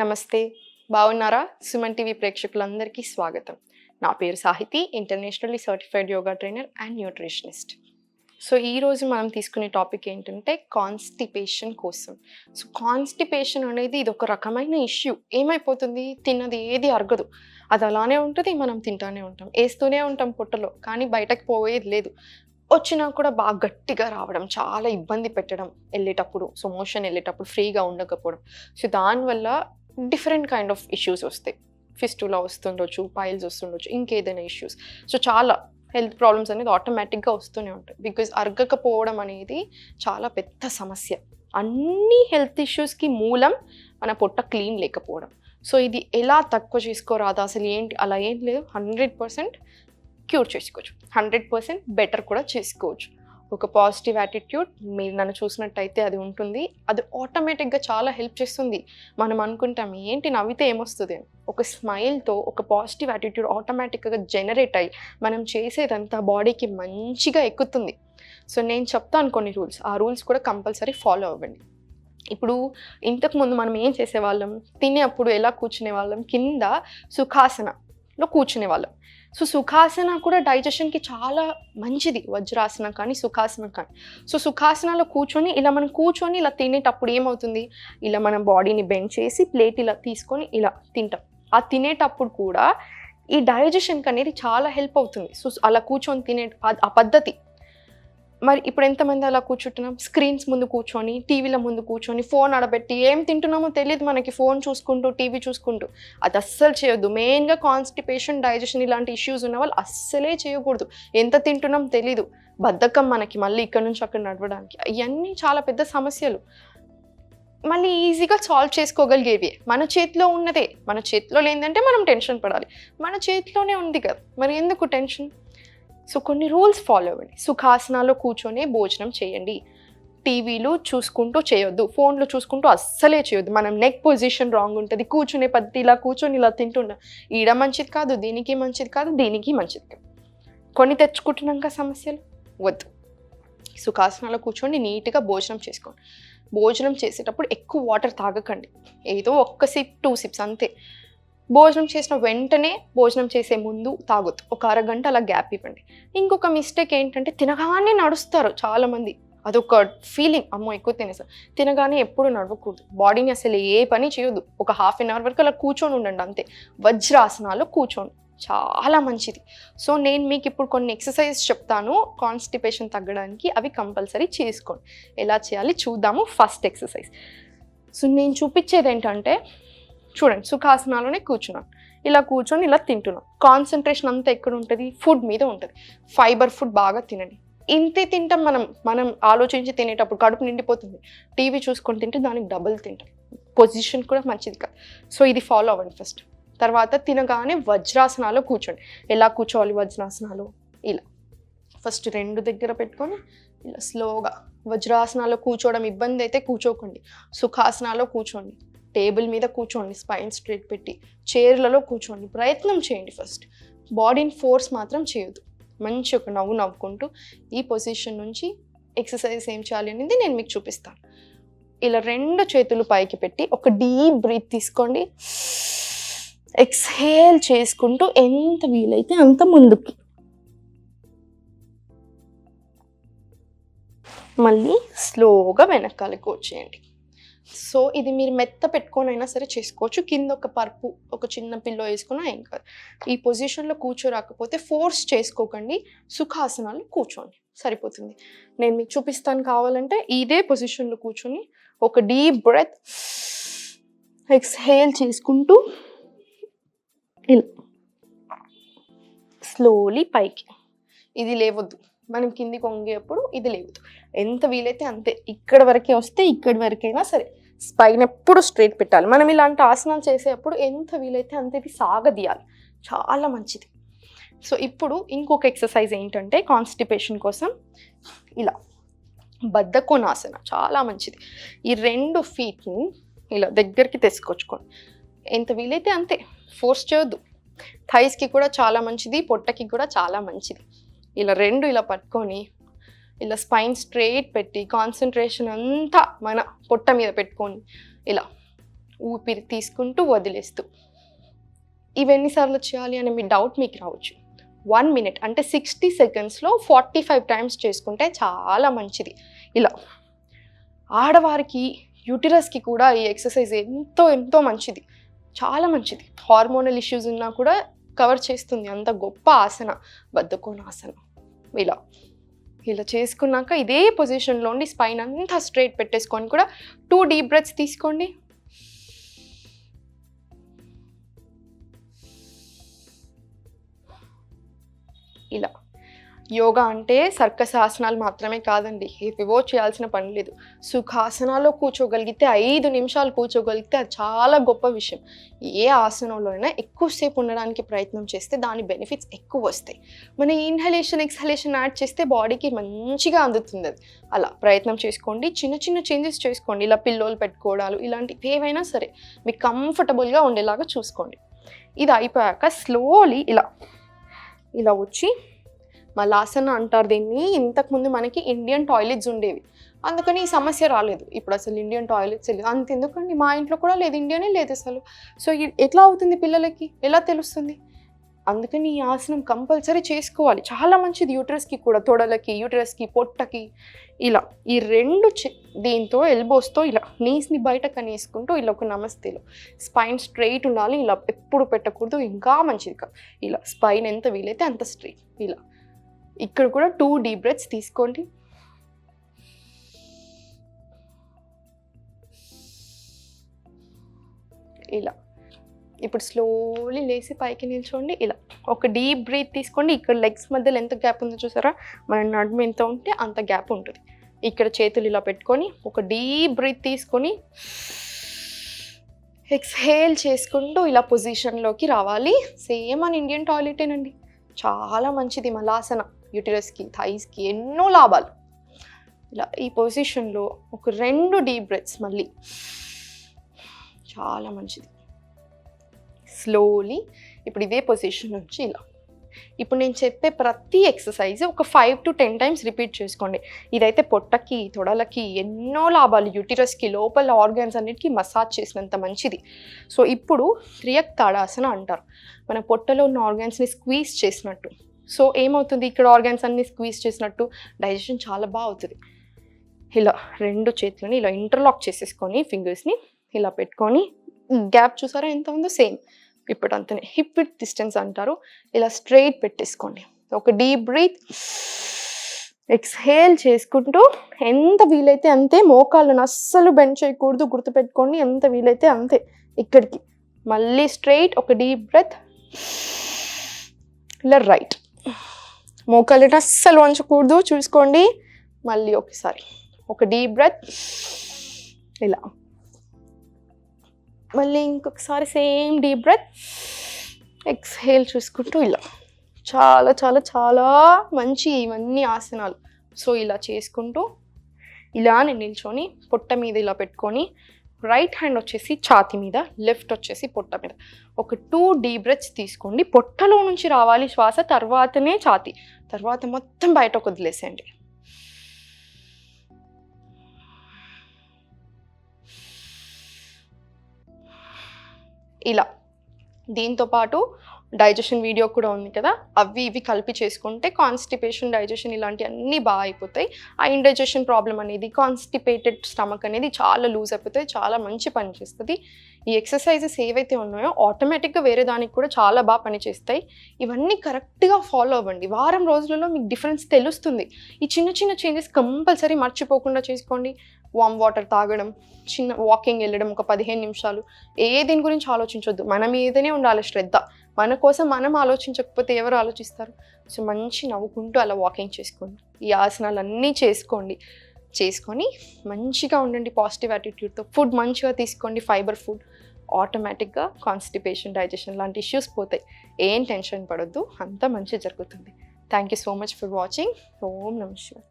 నమస్తే, బాగున్నారా? సుమన్ టీవీ ప్రేక్షకులందరికీ స్వాగతం. నా పేరు Sahithi, internationally certified yoga trainer and nutritionist. So ఈరోజు మనం తీసుకునే టాపిక్ ఏంటంటే కాన్స్టిపేషన్ కోసం. సో కాన్స్టిపేషన్ అనేది ఇది ఒక రకమైన ఇష్యూ. ఏమైపోతుంది, తిన్నది ఏది అరగదు, అది అలానే ఉంటుంది, మనం తింటానే ఉంటాం, వేస్తూనే ఉంటాం పొట్టలో, కానీ బయటకు పోయేది లేదు. వచ్చినా కూడా బాగా గట్టిగా రావడం, చాలా ఇబ్బంది పెట్టడం వెళ్ళేటప్పుడు, సో మోషన్ వెళ్ళేటప్పుడు ఫ్రీగా ఉండకపోవడం. సో దానివల్ల డిఫరెంట్ కైండ్ ఆఫ్ ఇష్యూస్ వస్తాయి. ఫిస్టులా వస్తుండొచ్చు, పైల్స్ వస్తుండొచ్చు, ఇంకేదైనా ఇష్యూస్. సో చాలా హెల్త్ ప్రాబ్లమ్స్ అనేది ఆటోమేటిక్గా వస్తూనే ఉంటాయి. బికాజ్ అరగకపోవడం అనేది చాలా పెద్ద సమస్య. అన్ని హెల్త్ ఇష్యూస్కి మూలం మన పొట్ట క్లీన్ లేకపోవడం. సో ఇది ఎలా తక్కువ చేసుకోరాదా, అసలు ఏంటి, అలా ఏం లేదు. 100% క్యూర్ చేసుకోవచ్చు, 100% బెటర్ కూడా చేసుకోవచ్చు. ఒక పాజిటివ్ యాటిట్యూడ్, మీరు నన్ను చూసినట్టయితే అది ఉంటుంది. అది ఆటోమేటిక్గా చాలా హెల్ప్ చేస్తుంది. మనం అనుకుంటాం ఏంటి నవ్వితే ఏమొస్తుంది అని. ఒక స్మైల్తో ఒక పాజిటివ్ యాటిట్యూడ్ ఆటోమేటిక్గా జనరేట్ అయ్యి మనం చేసేదంతా బాడీకి మంచిగా ఎక్కుతుంది. సో నేను చెప్తాను కొన్ని రూల్స్, ఆ రూల్స్ కూడా కంపల్సరీ ఫాలో అవ్వండి. ఇప్పుడు ఇంతకుముందు మనం ఏం చేసేవాళ్ళం, తినేప్పుడు ఎలా కూర్చునే వాళ్ళం, కింద సుఖాసనలో కూర్చునే వాళ్ళం. సో సుఖాసన కూడా డైజెషన్కి చాలా మంచిది, వజ్రాసనం కానీ సుఖాసనం కానీ. సో సుఖాసనాలో కూర్చొని ఇలా తినేటప్పుడు ఏమవుతుంది, ఇలా మనం బాడీని బెండ్ చేసి ప్లేట్ ఇలా తీసుకొని ఇలా తింటాం. ఆ తినేటప్పుడు కూడా ఈ డైజెషన్కి అనేది చాలా హెల్ప్ అవుతుంది. సో అలా కూర్చొని తినే ఆ పద్ధతి. మరి ఇప్పుడు ఎంతమంది అలా కూర్చుంటున్నాం, స్క్రీన్స్ ముందు కూర్చొని, టీవీల ముందు కూర్చొని, ఫోన్ ఆడబెట్టి ఏం తింటున్నామో తెలియదు మనకి, ఫోన్ చూసుకుంటూ టీవీ చూసుకుంటూ. అది అస్సలు చేయొద్దు. మెయిన్గా కాన్స్టిపేషన్, డైజెషన్ ఇలాంటి ఇష్యూస్ ఉన్న వాళ్ళు అస్సలే చేయకూడదు. ఎంత తింటున్నాం తెలీదు, బద్ధకం మనకి మళ్ళీ ఇక్కడ నుంచి అక్కడ నడవడానికి. ఇవన్నీ చాలా పెద్ద సమస్యలు. మళ్ళీ ఈజీగా సాల్వ్ చేసుకోగలిగేవి మన చేతిలో ఉన్నదే. మన చేతిలో లేదంటే మనం టెన్షన్ పడాలి, మన చేతిలోనే ఉంది కదా, మరి ఎందుకు టెన్షన్. సో కొన్ని రూల్స్ ఫాలో అవ్వండి. సుఖాసనాలో కూర్చొని భోజనం చేయండి. టీవీలు చూసుకుంటూ చేయొద్దు, ఫోన్లు చూసుకుంటూ అస్సలే చేయొద్దు. మనం నెక్ పొజిషన్ రాంగ్ ఉంటుంది, కూర్చునే పద్ధతి ఇలా కూర్చొని ఇలా తింటున్నాం. ఈడ మంచిది కాదు, దీనికి మంచిది కాదు, దీనికి మంచిది కాదు. కొన్ని తెచ్చుకుంటున్నాక సమస్యలు వద్దు. సుఖాసనాలో కూర్చొని నీట్గా భోజనం చేసుకోండి. భోజనం చేసేటప్పుడు ఎక్కువ వాటర్ తాగకండి, ఏదో 1 సిప్ 2 సిప్స్ అంతే. భోజనం చేసిన వెంటనే, భోజనం చేసే ముందు తాగొద్దు. ఒక అరగంట అలా గ్యాప్ ఇవ్వండి. ఇంకొక మిస్టేక్ ఏంటంటే తినగానే నడుస్తారు చాలామంది. అదొక ఫీలింగ్, అమ్మో ఎక్కువ తినేసారు. తినగానే ఎప్పుడు నడవకూడదు, బాడీని అసలు ఏ పని చేయొద్దు. ఒక ½ అన్ అవర్ వరకు అలా కూర్చొని ఉండండి అంతే. వజ్రాసనాలు కూర్చోండి, చాలా మంచిది. సో నేను మీకు ఇప్పుడు కొన్ని ఎక్సర్సైజ్ చెప్తాను కాన్స్టిపేషన్ తగ్గడానికి, అవి కంపల్సరీ చేసుకోండి. ఎలా చేయాలి చూద్దాము. First exercise. సో నేను చూపించేది ఏంటంటే, చూడండి, సుఖాసనాలోనే కూర్చున్నాం, ఇలా కూర్చొని ఇలా తింటున్నాం. కాన్సన్ట్రేషన్ అంతా ఎక్కడ ఉంటుంది, ఫుడ్ మీద ఉంటుంది. ఫైబర్ ఫుడ్ బాగా తినండి. ఇంతే తింటాం మనం ఆలోచించి తినేటప్పుడు కడుపు నిండిపోతుంది. టీవీ చూసుకొని తింటే దానికి డబుల్ తింటాం. పొజిషన్ కూడా మంచిది కాదు. సో ఇది ఫాలో అవ్వండి ఫస్ట్. తర్వాత తినగానే వజ్రాసనాలు కూర్చోండి. ఎలా కూర్చోవాలి వజ్రాసనాలు, ఇలా ఫస్ట్ 2 దగ్గర పెట్టుకొని ఇలా స్లోగా. వజ్రాసనాల్లో కూర్చోవడం ఇబ్బంది అయితే కూర్చోకండి, సుఖాసనాల్లో కూర్చోండి. టేబుల్ మీద కూర్చోండి, స్పైన్ స్ట్రైట్ పెట్టి. చైర్లలో కూర్చోండి, ప్రయత్నం చేయండి. ఫస్ట్ బాడీని ఫోర్స్ మాత్రం చేయొద్దు. మంచి ఒక నవ్వు నవ్వుకుంటూ ఈ పొజిషన్ నుంచి ఎక్సర్సైజ్ ఏం చేయాలి అనేది నేను మీకు చూపిస్తాను. ఇలా 2 చేతులు పైకి పెట్టి ఒక డీప్ బ్రీత్ తీసుకోండి. ఎక్స్హేల్ చేసుకుంటూ ఎంత వీలైతే అంత ముందుకి, మళ్ళీ స్లోగా వెనకాలకు వచ్చేయండి. సో ఇది మీరు మెత్త పెట్టుకొని అయినా సరే చేసుకోవచ్చు. కింద ఒక పరుపు, ఒక చిన్న పిల్లో వేసుకున్నా ఏం కాదు. ఈ పొజిషన్లో కూర్చోరాకపోతే ఫోర్స్ చేసుకోకండి, సుఖాసనాలు కూర్చోండి, సరిపోతుంది. నేను మీకు చూపిస్తాను కావాలంటే. ఇదే పొజిషన్లో కూర్చొని ఒక డీప్ బ్రెత్ ఎక్స్హేల్ చేసుకుంటూ ఇలా స్లోలీ పైకి. ఇది లేవద్దు, మనం కిందికి వంగేప్పుడు ఇది లేవద్దు. ఎంత వీలైతే అంతే. ఇక్కడ వరకే వస్తే ఇక్కడి వరకైనా సరే. స్పైన్ ఎప్పుడు స్ట్రైట్ పెట్టాలి. మనం ఇలాంటి ఆసనాలు చేసేటప్పుడు ఎంత వీలైతే అంత ఇది సాగదీయాలి, చాలా మంచిది. సో ఇప్పుడు ఇంకొక ఎక్సర్సైజ్ ఏంటంటే కాన్స్టిపేషన్ కోసం, ఇలా బద్ధకోనాసన చాలా మంచిది. ఈ 2 ఫీట్ని ఇలా దగ్గరికి తెచ్చుకొచ్చుకోండి. ఎంత వీలైతే అంతే, ఫోర్స్ చేయొద్దు. థైస్కి కూడా చాలా మంచిది, పొట్టకి కూడా చాలా మంచిది. ఇలా 2 ఇలా పట్టుకొని ఇలా స్పైన్ స్ట్రైట్ పెట్టి కాన్సన్ట్రేషన్ అంతా మన పొట్ట మీద పెట్టుకొని ఇలా ఊపిరి తీసుకుంటూ వదిలేస్తూ. ఇవి ఎన్నిసార్లు చేయాలి అనే మీ డౌట్ మీకు రావచ్చు. 1 మినిట్ అంటే 60 సెకండ్స్లో 45 టైమ్స్ చేసుకుంటే చాలా మంచిది. ఇలా ఆడవారికి యూటిరస్కి కూడా ఈ ఎక్సర్సైజ్ ఎంతో ఎంతో మంచిది, చాలా మంచిది. హార్మోనల్ ఇష్యూస్ ఉన్నా కూడా కవర్ చేస్తుంది. అంత గొప్ప ఆసన బద్ధకోణాసన. ఇలా ఇలా చేసుకున్నాక ఇదే పొజిషన్లో ఉండి స్పైన్ అంతా స్ట్రైట్ పెట్టేసుకొని కూడా 2 డీప్ బ్రెత్స్ తీసుకోండి. ఇలా యోగా అంటే సర్కస్ ఆసనాలు మాత్రమే కాదండి, ఏవేవో చేయాల్సిన పని లేదు. సుఖాసనాలో కూర్చోగలిగితే 5 నిమిషాలు కూర్చోగలిగితే అది చాలా గొప్ప విషయం. ఏ ఆసనంలో అయినా ఎక్కువసేపు ఉండడానికి ప్రయత్నం చేస్తే దాని బెనిఫిట్స్ ఎక్కువ వస్తాయి. మన ఇన్హలేషన్ ఎక్స్హలేషన్ యాడ్ చేస్తే బాడీకి మంచిగా అందుతుంది అది. అలా ప్రయత్నం చేసుకోండి. చిన్న చిన్న చేంజెస్ చేసుకోండి. ఇలా పిల్లోలు పెట్టుకోవడాలు ఇలాంటివి ఏవైనా సరే మీకు కంఫర్టబుల్గా ఉండేలాగా చూసుకోండి. ఇది అయిపోయాక స్లోలీ ఇలా వచ్చి మలాసన అంటారు దీన్ని. ఇంతకుముందు మనకి ఇండియన్ టాయిలెట్స్ ఉండేవి, అందుకని ఈ సమస్య రాలేదు. ఇప్పుడు అసలు ఇండియన్ టాయిలెట్స్ లేదు. అంతెందుకండి, మా ఇంట్లో కూడా లేదు, ఇండియనే లేదు అసలు. సో ఎట్లా అవుతుంది పిల్లలకి, ఎలా తెలుస్తుంది? అందుకని ఈ ఆసనం కంపల్సరీ చేసుకోవాలి. చాలా మంచిది యూటరస్కి కూడా, తొడలకి, యూటరస్కి, పొట్టకి. ఇలా ఈ 2 దీంతో ఎల్బోస్తో ఇలా నీస్ని బయట కనేసుకుంటూ ఇలా ఒక నమస్తేలో స్పైన్ స్ట్రైట్ ఉండాలి. ఇలా ఎప్పుడు పెట్టకూడదు, ఇంకా మంచిది కాదు. ఇలా స్పైన్ ఎంత వీలైతే అంత స్ట్రైట్. ఇలా ఇక్కడ కూడా 2 డీప్ బ్రెత్స్ తీసుకోండి. ఇలా ఇప్పుడు స్లోలీ లేసి పైకి నిల్చోండి. ఇలా ఒక డీప్ బ్రీత్ తీసుకోండి. ఇక్కడ లెగ్స్ మధ్యలో ఎంత గ్యాప్ ఉందో చూసారా, మన నడుము ఎంత ఉంటే అంత గ్యాప్ ఉంటుంది. ఇక్కడ చేతులు ఇలా పెట్టుకొని ఒక డీప్ బ్రీత్ తీసుకొని ఎక్స్హేల్ చేసుకుంటూ ఇలా పొజిషన్లోకి రావాలి. సేమ్ మన ఇండియన్ టాయిలెటేనండి, చాలా మంచిది. మలాసన యూటిరస్కి, థైస్కి ఎన్నో లాభాలు. ఇలా ఈ పొజిషన్లో ఒక 2 డీప్ బ్రెత్స్ మళ్ళీ, చాలా మంచిది. స్లోలీ ఇప్పుడు ఇదే పొజిషన్ నుంచి ఇలా. ఇప్పుడు నేను చెప్పే ప్రతి ఎక్సర్సైజ్ ఒక 5 to 10 టైమ్స్ రిపీట్ చేసుకోండి. ఇదైతే పొట్టకి, తొడలకి ఎన్నో లాభాలు. యూటిరస్కి, లోపల ఆర్గాన్స్ అన్నిటికీ మసాజ్ చేసినంత మంచిది. సో ఇప్పుడు త్రియక్ తాడాసన అంటారు. మన పొట్టలో ఉన్న ఆర్గాన్స్ని స్క్వీజ్ చేసినట్టు. సో ఏమవుతుంది, ఇక్కడ ఆర్గాన్స్ అన్ని స్క్వీజ్ చేసినట్టు డైజెషన్ చాలా బాగా అవుతుంది. ఇలా 2 చేతులని ఇలా ఇంటర్లాక్ చేసేసుకొని ఫింగర్స్ని ఇలా పెట్టుకొని, గ్యాప్ చూసారా ఎంత ఉందో, సేమ్ ఇప్పుడు అంతనే. హిప్ విత్ డిస్టెన్స్ అంటారు. ఇలా స్ట్రైట్ పెట్టేసుకోండి. ఒక డీప్ బ్రీత్, ఎక్స్హేల్ చేసుకుంటూ ఎంత వీలైతే అంతే. మోకాళ్ళను అస్సలు బెండ్ చేయకూడదు, గుర్తుపెట్టుకోండి. ఎంత వీలైతే అంతే. ఇక్కడికి మళ్ళీ స్ట్రైట్, ఒక డీప్ బ్రెత్. ఇలా రైట్, మోకాళ్ళని అస్సలు వంచకూడదు, చూసుకోండి. మళ్ళీ ఒకసారి ఒక డీప్ బ్రెత్. ఇలా మళ్ళీ ఇంకొకసారి సేమ్ డీప్ బ్రెత్, ఎక్స్హేల్ చూసుకుంటూ ఇలా. చాలా చాలా చాలా మంచి ఇవన్నీ ఆసనాలు. సో ఇలా చేసుకుంటూ ఇలా నేను నిల్చొని పొట్ట మీద ఇలా పెట్టుకొని, రైట్ హ్యాండ్ వచ్చేసి ఛాతీ మీద, లెఫ్ట్ వచ్చేసి పొట్ట మీద. ఒక 2 డీప్ బ్రెత్స్ తీసుకోండి. పొట్టలో నుంచి రావాలి శ్వాస, తర్వాతనే ఛాతీ, తర్వాత మొత్తం బయటకు వదిలేసేయండి. ఇలా దీంతో పాటు డైజెషన్ వీడియో కూడా ఉంది కదా, అవి ఇవి కలిపి చేసుకుంటే కాన్స్టిపేషన్, డైజెషన్ ఇలాంటివన్నీ బాగా అయిపోతాయి. ఆ ఇండైజెషన్ ప్రాబ్లం అనేది, కాన్స్టిపేటెడ్ స్టమక్ అనేది చాలా లూజ్ అయిపోతాయి, చాలా మంచి పని చేస్తుంది. ఈ ఎక్సర్సైజెస్ ఏవైతే ఉన్నాయో ఆటోమేటిక్గా వేరే దానికి కూడా చాలా బాగా పనిచేస్తాయి. ఇవన్నీ కరెక్ట్గా ఫాలో అవ్వండి. వారం రోజులలో మీకు డిఫరెన్స్ తెలుస్తుంది. ఈ చిన్న చిన్న చేంజెస్ కంపల్సరీ మర్చిపోకుండా చేసుకోండి. వామ్ వాటర్ తాగడం, చిన్న వాకింగ్ వెళ్ళడం, ఒక 15 నిమిషాలు. దీని గురించి ఆలోచించొద్దు, మన మీదనే ఉండాలి శ్రద్ధ. మన కోసం మనం ఆలోచించకపోతే ఎవరు ఆలోచిస్తారు? సో మంచి నవ్వుకుంటూ అలా వాకింగ్ చేసుకోండి. ఈ ఆసనాలు అన్నీ చేసుకొని మంచిగా ఉండండి పాజిటివ్ యాటిట్యూడ్తో. ఫుడ్ మంచిగా తీసుకోండి, ఫైబర్ ఫుడ్. ఆటోమేటిక్గా కాన్స్టిపేషన్, డైజెషన్ లాంటి ఇష్యూస్ పోతాయి. ఏం టెన్షన్ పడొద్దు, అంతా మంచిగా జరుగుతుంది. Thank you so much for watching. ఓం నమః శివాయ.